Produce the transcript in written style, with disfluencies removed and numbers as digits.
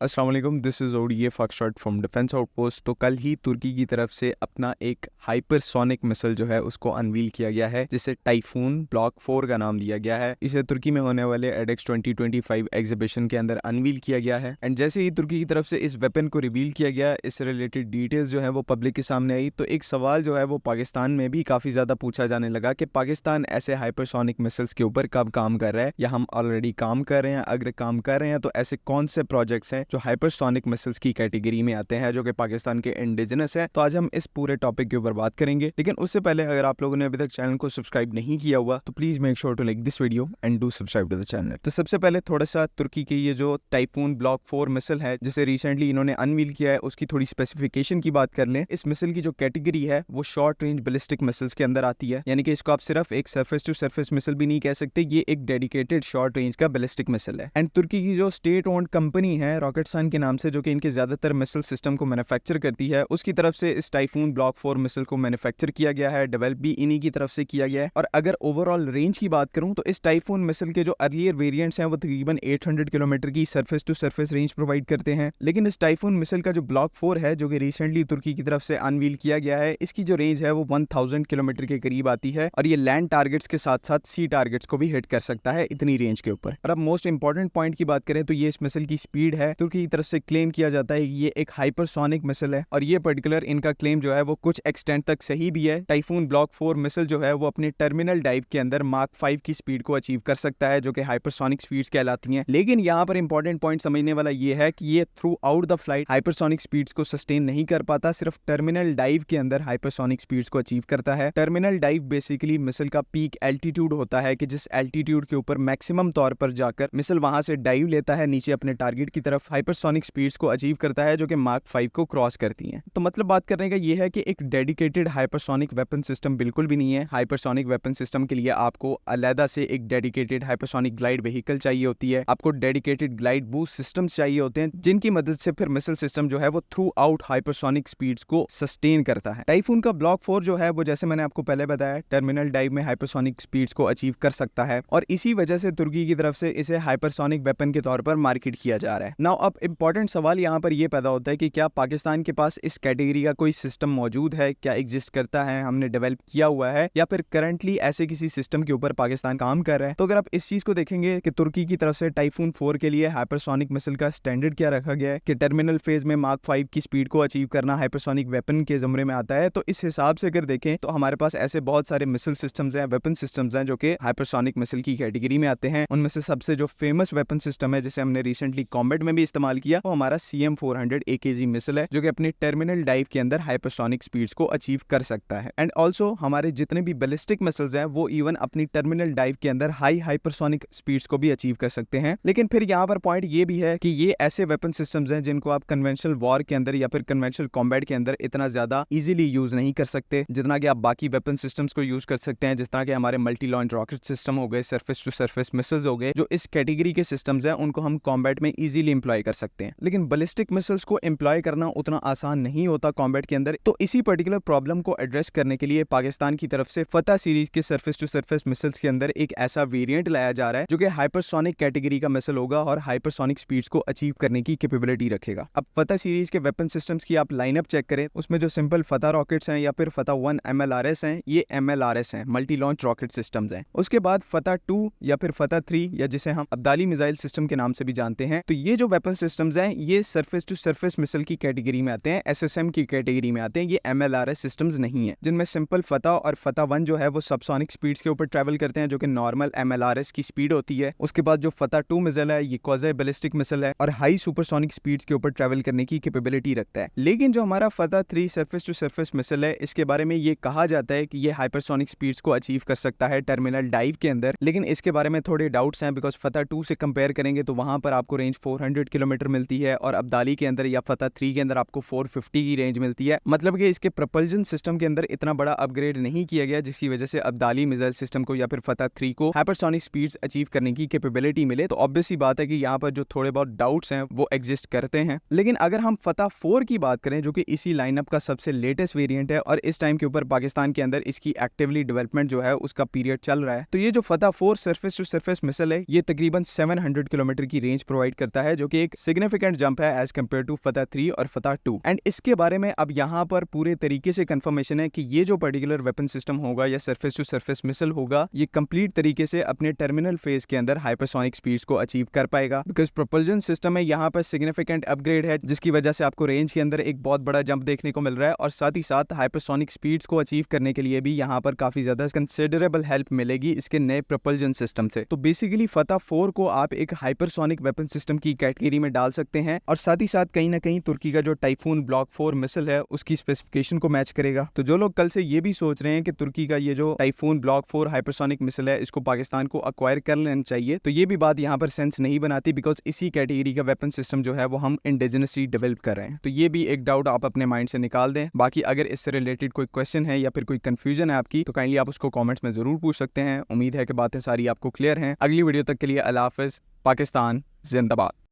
अस्सलाम वालेकुम, this is ODA foxtrot from defence outpost. तो कल ही तुर्की की तरफ से अपना एक हाइपरसोनिक मिसाइल जो है उसको अनवील किया गया है, जिसे टाइफून ब्लॉक 4 का नाम दिया गया है। इसे तुर्की में होने वाले एडेक्स 2025 एग्जीबिशन के अंदर अनवील किया गया है। एंड जैसे ही तुर्की की तरफ से इस वेपन को रिवील किया गया, इससे रिलेटेड डिटेल्स जो है वो पब्लिक के सामने आई, तो एक सवाल जो है वो पाकिस्तान में भी काफ़ी ज़्यादा पूछा जाने लगा कि पाकिस्तान ऐसे हाइपरसोनिक मिसाइल्स के ऊपर कब काम कर रहा है, या हम ऑलरेडी काम कर रहे हैं। अगर काम कर रहे हैं तो ऐसे कौन से प्रोजेक्ट्स हैं जो हाइपरसोनिक मिसाइल्स की कैटेगरी में आते हैं, जो कि पाकिस्तान के इंडिजिनस है। तो आज हम इस पूरे टॉपिक के ऊपर बात करेंगे, लेकिन उससे पहले अगर आप लोगों ने अभी तक चैनल को सब्सक्राइब नहीं किया हुआ तो please make sure to like this video and do subscribe to the channel. तो सबसे पहले थोड़ा सा तुर्की की ये जो टाइफून ब्लॉक 4 मिसाइल है, जिसे रिसेंटली इन्होंने अनवील किया है, उसकी थोड़ी स्पेसिफिकेशन की बात कर लें। इस मिसाइल की जो कैटेगरी है वो शॉर्ट रेंज बैलिस्टिक मिसाइल्स के अंदर आती है, यानी कि इसको आप सिर्फ एक सरफेस टू सरफेस मिसाइल भी नहीं कह सकते, ये एक डेडिकेटेड शॉर्ट रेंज का बैलिस्टिक मिसाइल है। एंड तुर्की की जो स्टेट ओन्ड कंपनी है रॉकेटसान के नाम से, जो कि इनके ज्यादातर मिसाइल सिस्टम को मैन्युफैक्चर करती है, उसकी तरफ से इस टाइफून ब्लॉक 4 मिसाइल को मैन्युफैक्चर किया गया है, डेवलप भी इन्हीं की तरफ से किया गया है। और अगर ओवरऑल रेंज की बात करूं तो इस टाइफून मिसाइल के जो अर्लियर वेरिएंट्स हैं वो तकरीबन 800 किलोमीटर की surface to surface range provide करते हैं। लेकिन इस टाइफून मिसाइल का जो ब्लॉक 4 है, जो कि रिसेंटली तुर्की की तरफ से अनवील किया गया है, इसकी जो रेंज है वो 1000 किलोमीटर के करीब आती है, और ये लैंड टारगेट्स के साथ साथ सी टारगेट्स को भी हिट कर सकता है इतनी रेंज के ऊपर। और अब मोस्ट इंपॉर्टेंट पॉइंट की बात करें तो ये इस मिसाइल की स्पीड है। तुर्की की तरफ से क्लेम किया जाता है कि ये एक हाइपरसोनिक मिसाइल है, और ये पर्टिकुलर इनका क्लेम जो है वो कुछ एक्सटेंट तक सही भी है। टाइफून ब्लॉक 4 मिसाइल जो है वो अपने टर्मिनल डाइव के अंदर मार्क 5 की स्पीड को अचीव कर सकता है, जो कि हाइपरसोनिक स्पीड्स कहलाती हैं। लेकिन यहाँ पर इंपॉर्टेंट पॉइंट समझने वाला ये है कि ये through out the flight hypersonic speeds को सस्टेन नहीं कर पाता, सिर्फ टर्मिनल डाइव के अंदर हाइपरसोनिक स्पीड्स को अचीव करता है। टर्मिनल डाइव बेसिकली मिसाइल का पीक एल्टीट्यूड होता है, कि जिस एल्टीट्यूड के ऊपर मैक्सिमम तौर पर जाकर मिसाइल वहां से डाइव लेता है नीचे अपने टारगेट की तरफ, हाइपरसोनिक स्पीड्स को अचीव करता है, जो कि मार्क 5 को क्रॉस करती हैं। तो मतलब बात करने का ये है कि एक डेडिकेटेड हाइपरसोनिक वेपन सिस्टम बिल्कुल भी नहीं है। हाइपरसोनिक वेपन सिस्टम के लिए आपको अलग से एक डेडिकेटेड हाइपरसोनिक ग्लाइड व्हीकल चाहिए होती है, आपको डेडिकेटेड ग्लाइड बूस्ट सिस्टम्स चाहिए होते हैं, जिनकी मदद से फिर मिसाइल सिस्टम जो है वो थ्रू आउट हाइपरसोनिक स्पीड्स को सस्टेन करता है। टाइफून का ब्लॉक 4 जो है वो, जैसे मैंने आपको पहले बताया, टर्मिनल डाइव में हाइपरसोनिक स्पीड्स को अचीव कर सकता है, और इसी वजह से तुर्की की तरफ से इसे हाइपरसोनिक वेपन के तौर पर मार्केट किया जा रहा है। नाउ अब इंपॉर्टेंट सवाल यहाँ पर यह पैदा होता है कि क्या पाकिस्तान के पास इस कैटेगरी का कोई सिस्टम मौजूद है, क्या एग्जिस्ट करता है, हमने डेवलप किया हुआ है, या फिर करंटली ऐसे किसी सिस्टम के ऊपर पाकिस्तान काम कर रहा है। तो अगर आप इस चीज को देखेंगे कि तुर्की की तरफ से टाइफून 4 के लिए हाइपरसोनिक मिसाइल का स्टैंडर्ड क्या रखा गया है, कि टर्मिनल फेज में मार्क 5 की स्पीड को अचीव करना हाइपरसोनिक वेपन के ज़मरे में आता है, तो इस हिसाब से अगर देखें तो हमारे पास ऐसे बहुत सारे मिसाइल सिस्टम्स हैं, वेपन सिस्टम्स हैं, जो कि हाइपरसोनिक मिसाइल की कैटेगरी में आते हैं। उनमें से सबसे जो फेमस वेपन सिस्टम है, जिसे हमने रिसेंटली कॉम्बैट में भी इस्तेमाल किया, वो हमारा CM-400 AKG मिसाइल है, जो कि अपनी टर्मिनल डाइव के अंदर हाइपरसोनिक स्पीड्स को अचीव कर सकता है। एंड ऑल्सो हमारे जितने भी बैलिस्टिक मिसाइल्स हैं वो इवन अपनी टर्मिनल डाइव के अंदर हाई हाइपरसोनिक स्पीड्स को भी अचीव कर सकते हैं। लेकिन फिर यहाँ पर पॉइंट ये भी है कि ये ऐसे वेपन सिस्टम्स हैं जिनको आप कन्वेंशनल वॉर के अंदर या फिर कन्वेंशनल कॉम्बैट के अंदर इतना ज्यादा इजीली यूज नहीं कर सकते, जितना कि आप बाकी वेपन सिस्टम्स को यूज कर सकते हैं, जिस तरह के हमारे मल्टी लॉन्च रॉकेट सिस्टम हो गए, सरफेस टू सरफेस मिसाइल्स हो गए। जो इस कैटेगरी के सिस्टम्स हैं उनको हम कॉम्बैट में इजीली इंप्लॉय कर सकते हैं, लेकिन बैलिस्टिक मिसाइल्स को इंप्लॉय करना उतना आसान नहीं होता कॉम्बैट के अंदर। तो इसी पर्टिकुलर प्रॉब्लम को एड्रेस करने के लिए पाकिस्तान की तरफ से फतह सीरीज के सरफेस टू सरफेस मिसाइल्स के अंदर एक ऐसा वेरिएंट लाया जा रहा है, जो कि हाइपरसोनिक कैटेगरी का मिसाइल होगा और हाइपरसोनिक स्पीड्स को अचीव करने की कैपेबिलिटी रखेगा। अब फतह सीरीज के वेपन सिस्टम्स की आप लाइनअप चेक करें, उसमें जो सिंपल फतह रॉकेट्स हैं या फिर फतह 1 MLRS हैं, ये MLRS हैं, मल्टी लॉन्च रॉकेट सिस्टम्स हैं। उसके बाद फतह 2 या फिर फतह 3, या जिसे हम अब्दाली मिसाइल सिस्टम के नाम से भी जानते हैं, तो ये जो वेपन सिस्टम्स हैं ये सरफेस टू सरफेस मिसाइल की कैटेगरी में आते हैं, SSM की कैटेगरी में आते हैं, ये MLRS सिस्टम्स नहीं है। जिनमें सिंपल फतह और फतह 1 जो है वो सबसोनिक स्पीड्स के ऊपर ट्रैवल करते हैं, जो कि नॉर्मल MLRS की स्पीड होती है। उसके बाद जो फतह 2 मिसाइल है, ये क्वाज़ी बैलिस्टिक मिसाइल है और हाई सुपरसोनिक स्पीड्स के ऊपर ट्रैवल करने की कैपेबिलिटी रखता है। लेकिन जो हमारा फतह 3 सरफेस टू सरफेस मिसाइल है, इसके बारे में ये कहा जाता है कि ये हाइपरसोनिक स्पीड्स को अचीव कर सकता है टर्मिनल डाइव के अंदर, लेकिन इसके बारे में थोड़े डाउट्स हैं, बिकॉज फतह 2 से कंपेयर करेंगे तो वहां पर आपको रेंज 400 किलोमीटर मिलती है, और अब्दाली के अंदर या फतह 3 के अंदर आपको 450 की रेंज मिलती है। मतलब कि इसके प्रोपल्जन सिस्टम के अंदर इतना बड़ा अपग्रेड नहीं किया गया, जिसकी वजह से अब्दाली मिसाइल सिस्टम को या फिर फतह 3 को हाइपरसोनिक स्पीड्स अचीव करने की कैपेबिलिटी मिले। तो ऑब्वियस सी बात है कि यहाँ पर जो थोड़े बहुत डाउट्स हैं वो एग्जिस्ट करते हैं। लेकिन अगर हम फतह 4 की बात करें, जो कि इसी लाइनअप का सबसे लेटेस्ट वेरिएंट है और इस टाइम के ऊपर पाकिस्तान के अंदर इसकी एक्टिवली डेवलपमेंट जो है उसका पीरियड चल रहा है, तो ये जो फतह 4 सरफेस टू सरफेस मिसाइल है, ये तकरीबन 700 किलोमीटर की रेंज प्रोवाइड करता है, जो कि एक एक सिग्निफिकेंट जंप है एज कम्पेयर टू फतह 3 और फतह 2। एंड इसके बारे में अब यहाँ पर पूरे तरीके से कंफर्मेशन है कि ये जो पर्टिकुलर वेपन सिस्टम होगा या सरफेस टू सरफेस मिसाइल होगा, ये कंप्लीट तरीके से अपने टर्मिनल फेज के अंदर हाइपरसोनिक स्पीड्स को अचीव कर पाएगा। बिकॉज प्रोपल्जन सिस्टम में यहाँ पर सिग्निफिकेंट अपग्रेड है, जिसकी वजह से आपको रेंज के अंदर एक बहुत बड़ा जंप देखने को मिल रहा है, और साथ ही साथ हाइपरसोनिक स्पीड्स को अचीव करने के लिए भी यहाँ पर काफी ज्यादा कंसिडरेबल हेल्प मिलेगी इसके नए प्रोपल्जन सिस्टम से। तो बेसिकली फतह 4 को आप एक हाइपरसोनिक वेपन सिस्टम की कैटेगरी में डाल सकते हैं, और साथ ही साथ कहीं ना कहीं तुर्की का जो टाइफून ब्लॉक 4 मिसाइल है उसकी स्पेसिफिकेशन को मैच करेगा। तो जो लोग कल से ये भी सोच रहे हैं कि तुर्की का ये जो टाइफून ब्लॉक 4 हाइपरसोनिक मिसाइल है इसको पाकिस्तान को अक्वायर कर लेना चाहिए, तो ये भी बात यहाँ पर सेंस नहीं बनाती, बिकॉज इसी कैटेगरी का वेपन सिस्टम जो है वो हम इंडिजिनसली डेवलप कर रहे हैं। तो ये भी एक डाउट आप अपने माइंड से निकाल दें। बाकी अगर इससे रिलेटेड कोई क्वेश्चन है या फिर कोई कंफ्यूजन है आपकी, तो काइंडली आप उसको कमेंट्स में जरूर पूछ सकते हैं। उम्मीद है कि बातें सारी आपको क्लियर हैं। अगली वीडियो तक के लिए अल्लाह हाफिज़। पाकिस्तान जिंदाबाद।